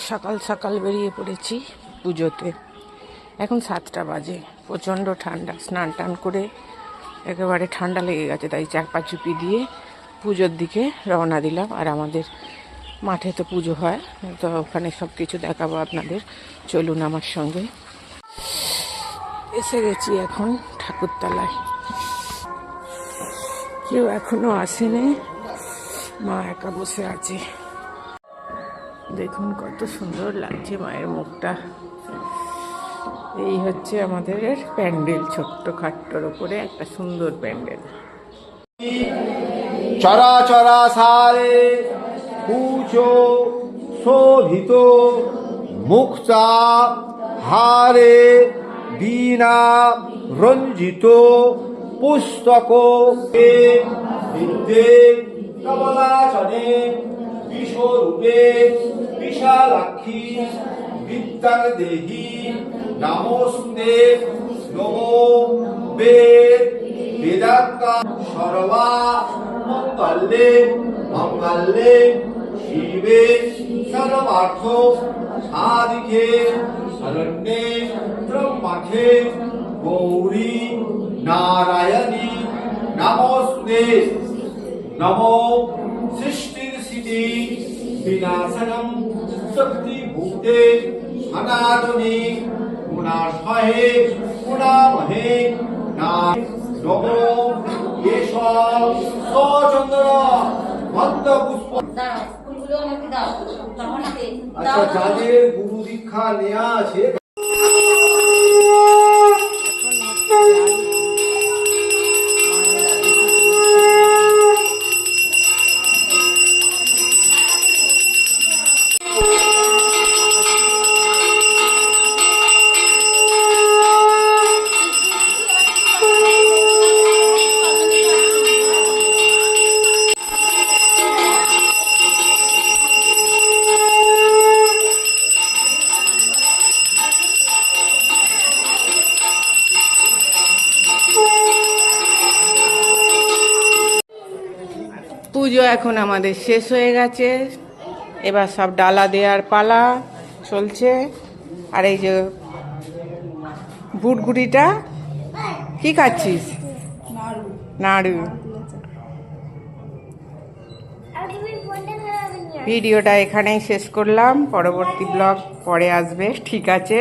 সকাল সকাল বেরিয়ে পড়েছি পুজোতে। এখন 7টা বাজে, প্রচণ্ড ঠান্ডা। স্নান টান করে একেবারে ঠান্ডা লেগে গেছে, তাই চাপা চুপি দিয়ে পুজোর দিকে রওনা দিলাম। আর আমাদের মাঠে তো পুজো হয়, তো ওখানে সব কিছু দেখাবো আপনাদের, চলুন আমার সঙ্গে। এসে গেছি এখন ঠাকুরতলায়, কেউ এখনো আসেনি, মা একা বসে আছে। দেখুন কত সুন্দর লাগছে মায়ের মুখটা। এই হচ্ছে আমাদের প্যান্ডেল, ছোট্ট খাট্টোর উপরে একটা সুন্দর প্যান্ডেল। চরা চরা সারে পুজো শোভিত মুক্তা হারে বীণা রঞ্জিত পুস্তক বিদ্যে কমলাচনে বিশ্বরূপে বিশালাক্ষী বিদ্যাং দেহি নমস্তে নমো বেদ বেদান্তা সর্বা মঙ্গলে মঙ্গলে শিবে সর্বার্থ সাধিকে শরণ্যে ব্রহ্মকে গৌরী নারায়ণী নমস্তে নমো সৃষ্টির স্থিতি বিনাশনম শক্তিভূতে সনাতনী গুণাশয়ে গুণামহে নমো এসব সচন্দ্র মন্দ পুষ্প। আচ্ছা, যাদের গুরু দীক্ষা নেওয়া আছে পুজো এখন আমাদের শেষ হয়ে গেছে, এবার সব ডালা দেওয়ার পালা চলছে। আর এই যে বুটগুড়িটা কি খাচ্ছিস? নাড়ু। ভিডিওটা এখানেই শেষ করলাম, পরবর্তী ব্লগ পরে আসবে, ঠিক আছে।